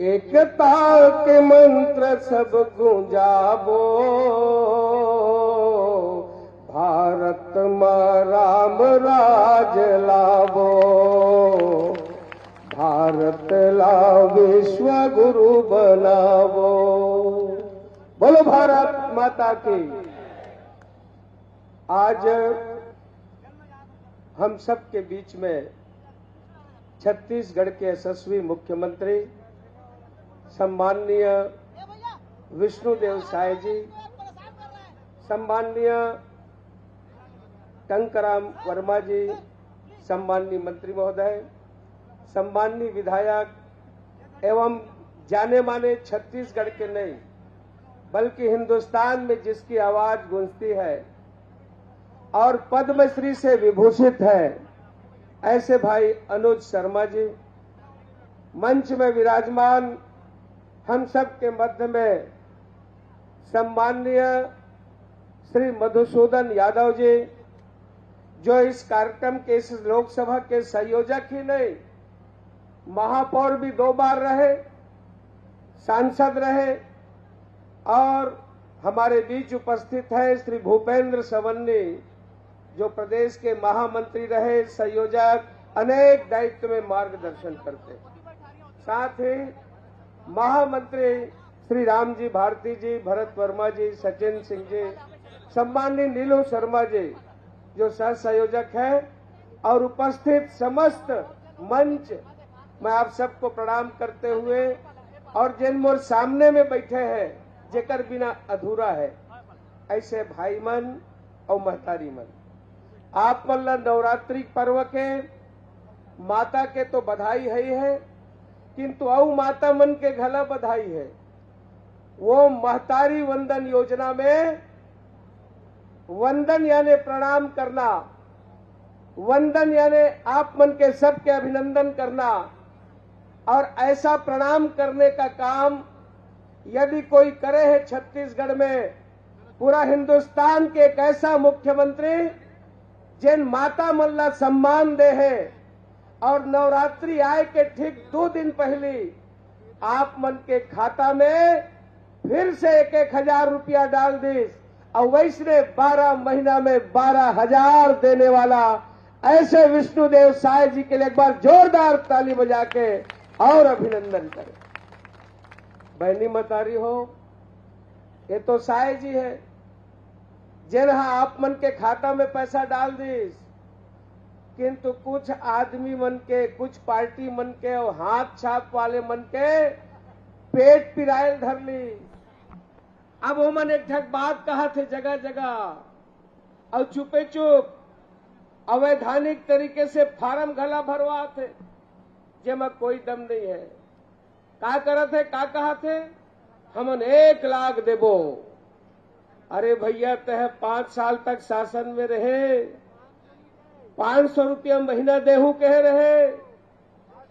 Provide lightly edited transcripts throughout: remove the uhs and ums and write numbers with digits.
एकता के मंत्र सब गुंजाबो, भारत में राम राज लावो, भारत ला विश्व गुरु बनावो। बोलो भारत माता की। आज हम सब के बीच में छत्तीसगढ़ के यशस्वी मुख्यमंत्री सम्माननीय विष्णुदेव साय जी, सम्माननीय टंकराम वर्मा जी, सम्माननीय मंत्री महोदय, सम्माननीय विधायक एवं जाने माने छत्तीसगढ़ के नहीं बल्कि हिंदुस्तान में जिसकी आवाज गूंजती है और पद्मश्री से विभूषित है, ऐसे भाई अनुज शर्मा जी, मंच में विराजमान हम सब के मध्य में सम्माननीय श्री मधुसूदन यादव जी, जो इस कार्यक्रम के इस लोकसभा के संयोजक ही नहीं, महापौर भी 2 बार रहे, सांसद रहे, और हमारे बीच उपस्थित है श्री भूपेंद्र सवन्नी, जो प्रदेश के महामंत्री रहे, संयोजक, अनेक दायित्व में मार्गदर्शन करते। साथ ही महामंत्री श्री रामजी भारती जी, भरत वर्मा जी, सचिन सिंह जी, सम्माननीय नीलू शर्मा जी, जो सह संयोजक है, और उपस्थित समस्त मंच मैं आप सबको प्रणाम करते हुए, और जिन मोर सामने में बैठे हैं जेकर बिना अधूरा है, ऐसे भाई मन और महतारी मन, आप मन नवरात्रि पर्व के माता के तो बधाई है, किंतु औ माता मन के घला बधाई है। वो महतारी वंदन योजना में वंदन यानी प्रणाम करना, वंदन यानी आप मन के सबके अभिनंदन करना, और ऐसा प्रणाम करने का काम यदि कोई करे है छत्तीसगढ़ में, पूरा हिंदुस्तान के एक ऐसा मुख्यमंत्री जिन माता मन ला सम्मान दे है, और नवरात्रि आए के ठीक 2 दिन पहले आप मन के खाता में फिर से 1,000 रुपया डाल दी, और वैसे 12 महीना में 12,000 देने वाला ऐसे विष्णुदेव साय जी के लिए एक बार जोरदार ताली बजा के और अभिनंदन करें। बहनी मतारी हो, ये तो साय जी है जिन्हा आप मन के खाता में पैसा डाल दी, किंतु कुछ आदमी मन के, कुछ पार्टी मन के और हाथ छाप वाले मन के पेट पिरायल धर ली। अब वो मन एक ठक बात कहा थे जगह जगह, और चुपे चुप अवैधानिक तरीके से फार्म घला भरवा थे, जेमा कोई दम नहीं है। का करत है, का कहा थे, हमन 1 लाख देबो। अरे भैया तह 5 साल तक शासन में रहे, 500 रुपया महीना देहू कह रहे।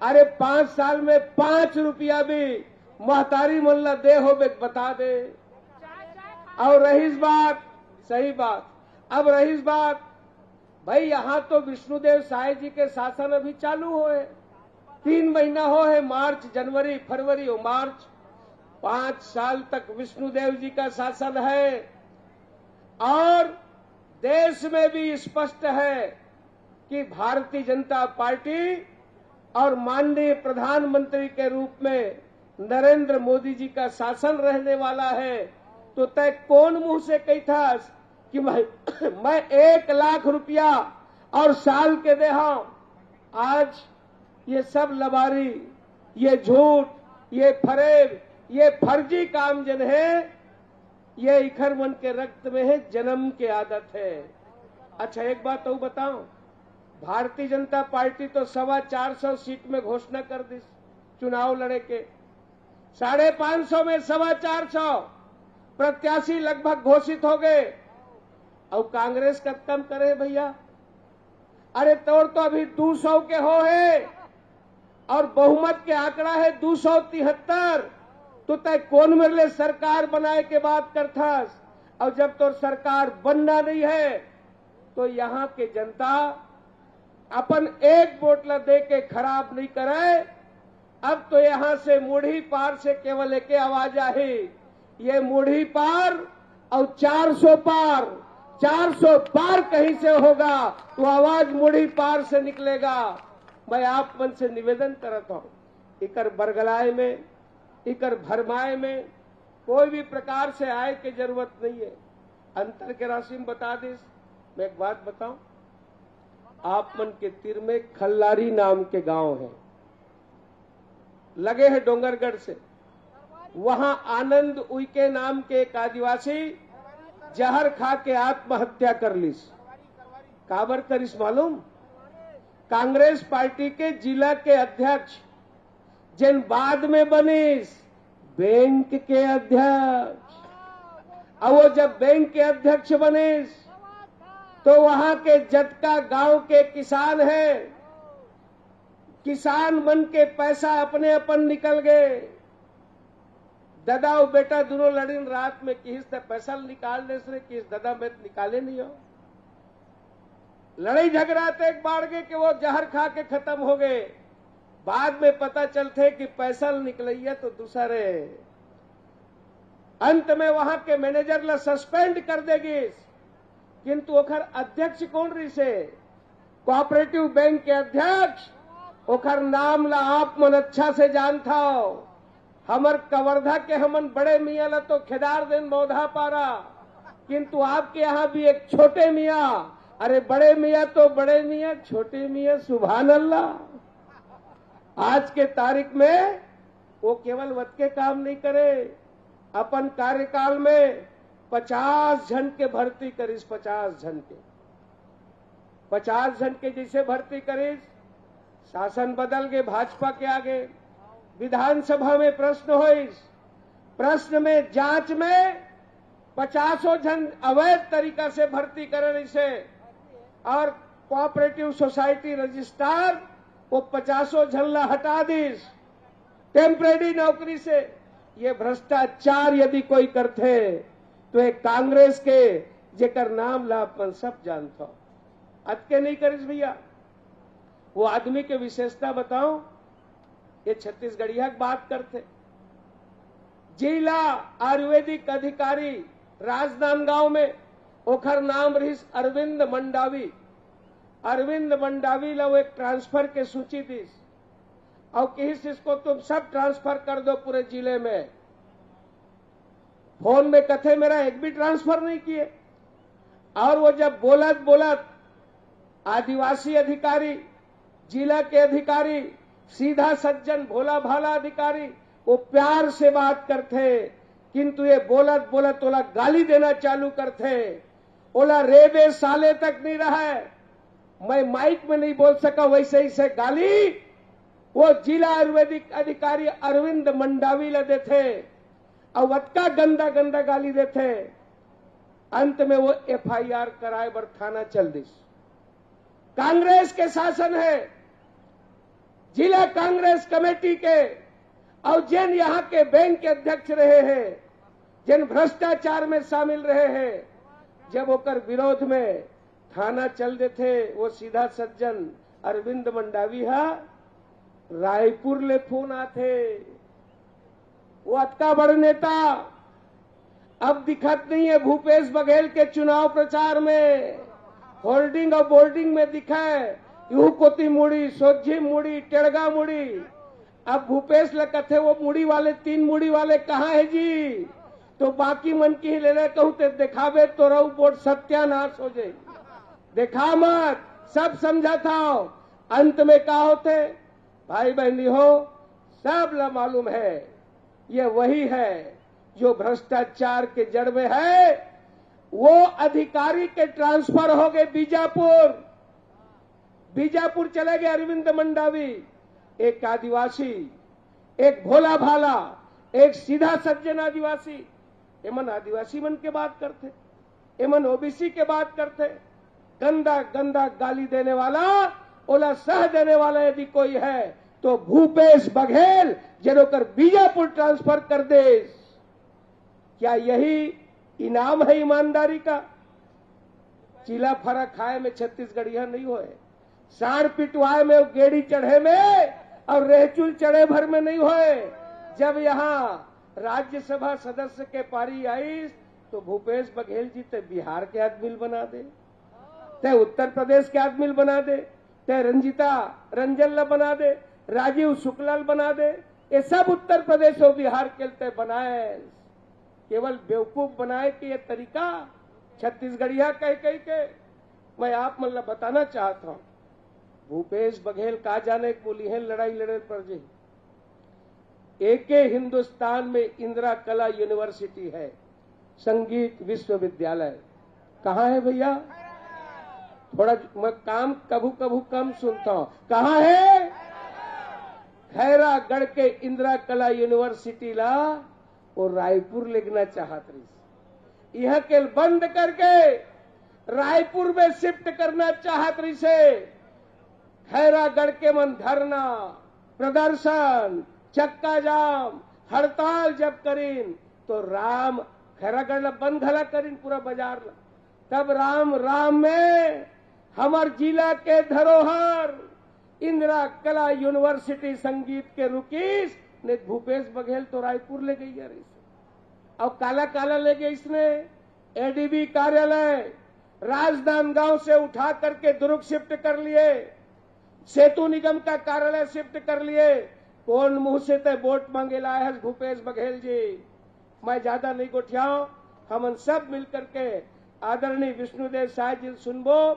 अरे 5 साल में 5 रुपया भी महतारी मल्ला दे हो बता दे। और रहीस बात, सही बात, अब रहीस बात, भाई यहाँ तो विष्णुदेव साय जी के शासन अभी चालू हो है, 3 महीना हो है, मार्च, जनवरी, फरवरी और मार्च, 5 साल तक विष्णुदेव जी का शासन है। और देश में भी स्पष्ट है कि भारतीय जनता पार्टी और माननीय प्रधानमंत्री के रूप में नरेंद्र मोदी जी का शासन रहने वाला है। तो तय कौन मुंह से कही था कि मैं 1 लाख रुपया और साल के दे हा। आज ये सब लबारी, ये झूठ, ये फरेब, ये फर्जी काम जन है, ये इखर मन के रक्त में है, जन्म की आदत है। अच्छा एक बात तो बताऊं, भारतीय जनता पार्टी तो 425 सीट में घोषणा कर दी चुनाव लड़े के, 550 में 425 प्रत्याशी लगभग घोषित हो गए, और कांग्रेस का कम करे भैया। अरे तोड़ तो अभी 200 के हो है, और बहुमत के आंकड़ा है 273। तो तय कौन मेरे लिए सरकार बनाए के बात करता, और जब तो सरकार बनना नहीं है तो यहाँ के जनता अपन एक वोट ला दे के खराब नहीं करे, अब तो यहां से मुढ़ी पार से केवल एक आवाज आई, ये मुढ़ी पार और 400 पार, 400 पार कहीं से होगा तो आवाज मुढ़ी पार से निकलेगा। मैं आप मन से निवेदन करता हूं, इकर बरगलाए में, इकर भरमाए में कोई भी प्रकार से आय की जरूरत नहीं है। अंतर के राशि में बता दे। मैं एक बात बताऊं, आप मन के तीर में खल्लारी नाम के गांव है, लगे हैं डोंगरगढ़ से। वहां आनंद उइके नाम के एक आदिवासी जहर खा के आत्महत्या कर ली। काबर करिस मालूम? कांग्रेस पार्टी के जिला के अध्यक्ष, जिन बाद में बनीस बैंक के अध्यक्ष, और वो जब बैंक के अध्यक्ष बनीस तो वहां के जटका गांव के किसान है, किसान बन के पैसा अपने अपन निकल गए। दादा और बेटा दोनों लड़ीन रात में किस पैसा निकाल दे से किस दादा में निकाले नहीं हो। लड़ाई झगड़ा तो एक बार गए कि वो जहर खा के खत्म हो गए। बाद में पता चलते कि पैसा निकलैया तो दूसरे। अंत में वहां के मैनेजर ला सस्पेंड कर देगी, किंतु ओखर अध्यक्ष कौन रही से? कोऑपरेटिव बैंक के अध्यक्ष। ओखर नाम ला आप मन अच्छा से जानता हो। हमर कवर्धा के हमन बड़े मियाँ ला तो खेदार दिन मौधा पारा, किंतु आपके यहाँ भी एक छोटे मियाँ। अरे बड़े मियाँ तो बड़े मियाँ, छोटे मियाँ सुभान अल्लाह। आज के तारीख में वो केवल वत के काम नहीं करे, अपन कार्यकाल में 50 जन के भर्ती करीस। 50 जन के, 50 जन के जैसे भर्ती करीस। शासन बदल गए भाजपा के आगे। विधानसभा में प्रश्न होइस, प्रश्न में जांच में 50 जन अवैध तरीका से भर्ती करे से, और कोऑपरेटिव सोसाइटी रजिस्ट्रार वो 50 जन ला हटा दीस टेम्परेरी नौकरी से। ये भ्रष्टाचार यदि कोई करते तो एक कांग्रेस के जेकर नाम ला अपन सब जानता हो, अतके नहीं करिस भैया। वो आदमी के विशेषता बताओ, ये छत्तीसगढ़िया की बात करते। जिला आयुर्वेदिक अधिकारी राजनांदगांव में, ओखर नाम रहीस अरविंद मंडावी। अरविंद मंडावी ला वो एक ट्रांसफर के सूची दी और किस इसको तुम सब ट्रांसफर कर दो पूरे जिले में। फोन में कथे मेरा एक भी ट्रांसफर नहीं किए। और वो जब बोलत बोलत आदिवासी अधिकारी, जिला के अधिकारी, सीधा सज्जन भोला भाला अधिकारी, वो प्यार से बात करते, किंतु ये बोलत बोलत ओला गाली देना चालू करते। ओला रेबे साले तक नहीं रहा है। मैं माइक में नहीं बोल सका, वैसे ही से गाली वो जिला आयुर्वेदिक अधिकारी अरविंद मंडावी ला देते और वत्का गंदा गंदा गाली देते। अंत में वो एफआईआर कराए बर थाना चल दी। कांग्रेस के शासन है, जिला कांग्रेस कमेटी के, और जिन यहाँ के बैंक के अध्यक्ष रहे हैं, जिन भ्रष्टाचार में शामिल रहे हैं, जब ओकर विरोध में थाना चल देते, वो सीधा सज्जन अरविंद मंडावी हा रायपुर ले फोन आते। वो अतका बड़ नेता अब दिखत नहीं है। भूपेश बघेल के चुनाव प्रचार में होल्डिंग और बोर्डिंग में दिखा है, यूं कोती मुड़ी, सोझी मुड़ी, टेड़गा मुड़ी। अब भूपेश ल कथे वो मुड़ी वाले, 3 मुड़ी वाले कहाँ है जी? तो बाकी मन की ही लेने कहूं ते दिखावे तो रहू बोर्ड सत्यानाश हो जाए। देखा मत, सब समझा था। अंत में क्या होते भाई बहनी हो, सब ला मालूम है ये वही है जो भ्रष्टाचार के जड़ में है। वो अधिकारी के ट्रांसफर हो गए बीजापुर। बीजापुर चले गए अरविंद मंडावी, एक आदिवासी, एक भोला भाला, एक सीधा सज्जन आदिवासी। एमन आदिवासी मन के बात करते, एमन ओबीसी के बात करते। गंदा गंदा गाली देने वाला, ओला सह देने वाला यदि कोई है तो भूपेश बघेल जनोकर बीजापुर ट्रांसफर कर दे। क्या यही इनाम है ईमानदारी का? चिला फरा खाए में छत्तीसगढ़िया नहीं होए, साड़ पिटवाए में गेड़ी चढ़े में और रेचुल चढ़े भर में नहीं होए। जब यहाँ राज्यसभा सदस्य के पारी आई तो भूपेश बघेल जी ते बिहार के आदमी बना दे, ते उत्तर प्रदेश के आदमी बना दे, ते रंजिता रंजन बना दे, राजीव शुक्लाल बना दे। ये सब उत्तर प्रदेश और बिहार के लिए बनाए, केवल बेवकूफ बनाए कि ये तरीका छत्तीसगढ़िया कह के। मैं आप मतलब बताना चाहता हूं, भूपेश बघेल का जाने बोली है लड़ाई लड़े पर जी। एक हिंदुस्तान में इंदिरा कला यूनिवर्सिटी है, संगीत विश्वविद्यालय कहाँ है भैया? थोड़ा मैं काम कभू कभू कम सुनता हूं, कहाँ है? खैरागढ़ के इंदिरा कला यूनिवर्सिटी ला वो रायपुर लेना चाहत रही, यह के बंद करके रायपुर में शिफ्ट करना चाहत रही से। खैरागढ़ के मन धरना प्रदर्शन चक्का जाम हड़ताल जब करीन तो राम खैरागढ़ बंद घला करीन पूरा बाजार ला, तब राम राम में हमार जिला के धरोहर इंदिरा कला यूनिवर्सिटी संगीत के रुकीस ने भूपेश बघेल तो रायपुर ले गई यार इसे, और काला काला ले गया इसने। एडीबी कार्यालय राजनांदगांव से उठा करके दुर्ग शिफ्ट कर लिए, सेतु निगम का कार्यालय शिफ्ट कर लिए। कौन मुंह से ते वोट मांगे लाए है भूपेश बघेल जी? मैं ज्यादा नहीं गोठियाऊं, हम सब मिलकर के आदरणीय विष्णुदेव साय जी सुनबो,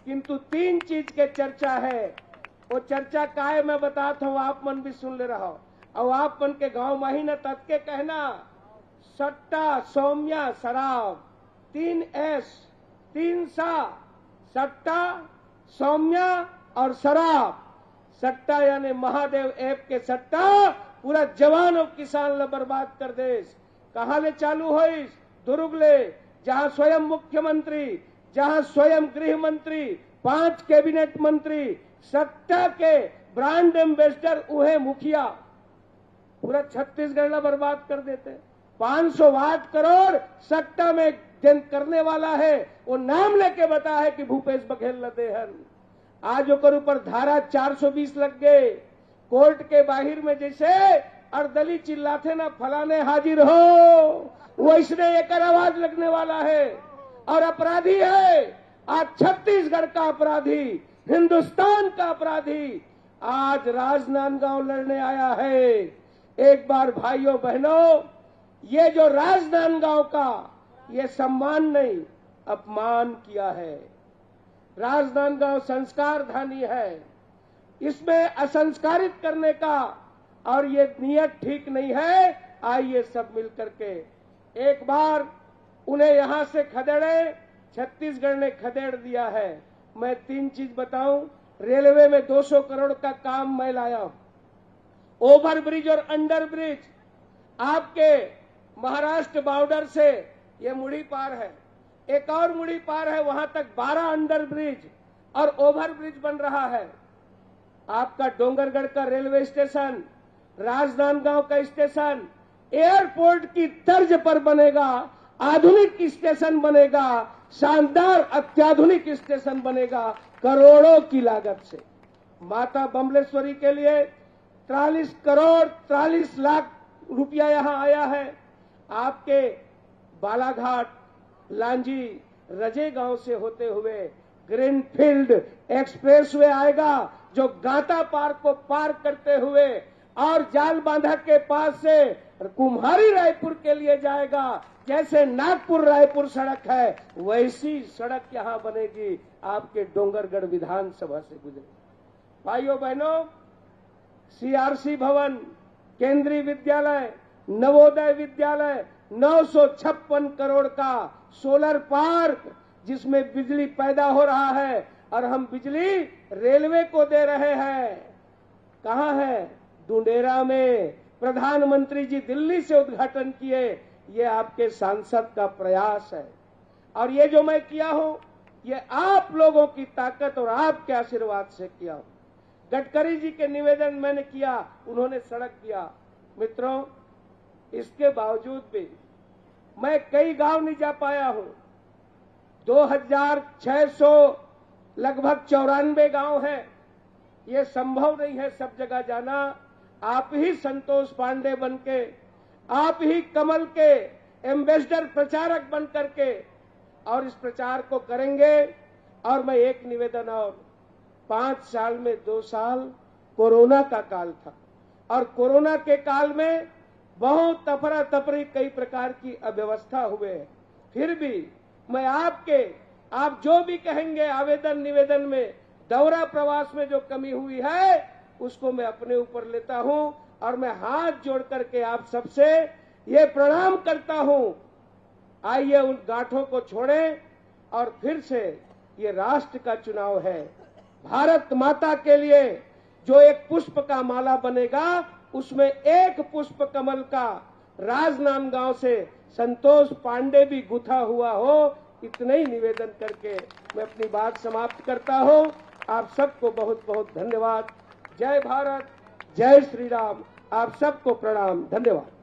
किंतु 3 चीज के चर्चा है। वो चर्चा का है मैं बताता हूँ, आप मन भी सुन ले रहा हो। और आप मन के गांव में ही न तत्के कहना सट्टा सौम्या शराब, 3 S 3 सा, सट्टा सौम्या और शराब। सट्टा यानी महादेव ऐप के सट्टा पूरा जवान और किसान ले बर्बाद कर देस। कहां ले चालू हो? दुर्ग ले, जहां स्वयं मुख्यमंत्री, जहां स्वयं गृह मंत्री, 5 कैबिनेट मंत्री सट्टा के ब्रांड एम्बेसडर उहे मुखिया पूरा छत्तीसगढ़ ला बर्बाद कर देते। 508 करोड़ सट्टा में करने वाला है, वो नाम लेके बता है कि भूपेश बघेल लदे हन। आज ओकर ऊपर धारा 420 लग गए। कोर्ट के बाहर में जैसे अर्दली चिल्लाते ना फलाने हाजिर हो, वैसने एक आवाज लगने वाला है। और अपराधी है आज छत्तीसगढ़ का अपराधी, हिंदुस्तान का अपराधी आज राजनांदगांव लड़ने आया है। एक बार भाइयों बहनों, ये जो राजनांदगांव का ये सम्मान नहीं अपमान किया है। राजनांदगांव संस्कार धानी है, इसमें असंस्कारित करने का और ये नियत ठीक नहीं है। आइए सब मिलकर के एक बार उन्हें यहां से खदेड़े, छत्तीसगढ़ ने खदेड़ दिया है। मैं 3 चीज बताऊं, रेलवे में 200 करोड़ का काम मैं लाया हूं, ओवर ब्रिज और अंडर ब्रिज। आपके महाराष्ट्र बॉर्डर से ये मुड़ी पार है, एक और मुड़ी पार है, वहां तक 12 अंडर ब्रिज और ओवर ब्रिज बन रहा है। आपका डोंगरगढ़ का रेलवे स्टेशन, राजनांदगांव का स्टेशन एयरपोर्ट की तर्ज पर बनेगा, आधुनिक स्टेशन बनेगा, शानदार अत्याधुनिक स्टेशन बनेगा करोड़ों की लागत से। माता बमलेश्वरी के लिए 43 करोड़ 43 लाख रुपया यहां आया है। आपके बालाघाट लांजी रजे गांव से होते हुए ग्रीनफील्ड एक्सप्रेसवे आएगा, जो गाता पार्क को पार करते हुए और जाल बांधा के पास से कुम्हारी रायपुर के लिए जाएगा। जैसे नागपुर रायपुर सड़क है वैसी सड़क यहां बनेगी, आपके डोंगरगढ़ विधानसभा से गुजरे। भाइयों बहनों, सीआरसी भवन, केंद्रीय विद्यालय, नवोदय विद्यालय, 956 करोड़ का सोलर पार्क जिसमें बिजली पैदा हो रहा है और हम बिजली रेलवे को दे रहे हैं। कहां है? डुंडेरा में। प्रधानमंत्री जी दिल्ली से उद्घाटन किए, ये आपके सांसद का प्रयास है। और ये जो मैं किया हूं ये आप लोगों की ताकत और आपके आशीर्वाद से किया हूं। गडकरी जी के निवेदन मैंने किया, उन्होंने सड़क किया। मित्रों, इसके बावजूद भी मैं कई गांव नहीं जा पाया हूं। 2600 लगभग 94 गांव हैं। ये संभव नहीं है सब जगह जाना। आप ही संतोष पांडे बनके, आप ही कमल के एम्बेसडर प्रचारक बन करके और इस प्रचार को करेंगे। और मैं एक निवेदन और, 5 साल में 2 साल कोरोना का काल था और कोरोना के काल में बहुत अफरा तफरी, कई प्रकार की अव्यवस्था हुए हैं। फिर भी मैं आप जो भी कहेंगे आवेदन निवेदन में, दौरा प्रवास में जो कमी हुई है उसको मैं अपने ऊपर लेता हूं और मैं हाथ जोड़ करके आप सबसे ये प्रणाम करता हूं। आइए उन गांठों को छोड़ें और फिर से ये राष्ट्र का चुनाव है। भारत माता के लिए जो एक पुष्प का माला बनेगा उसमें एक पुष्प कमल का राजनांदगांव से संतोष पांडे भी गुथा हुआ हो, इतना ही निवेदन करके मैं अपनी बात समाप्त करता हूं। आप सबको बहुत बहुत धन्यवाद। जय भारत, जय श्री राम। आप सबको प्रणाम, धन्यवाद।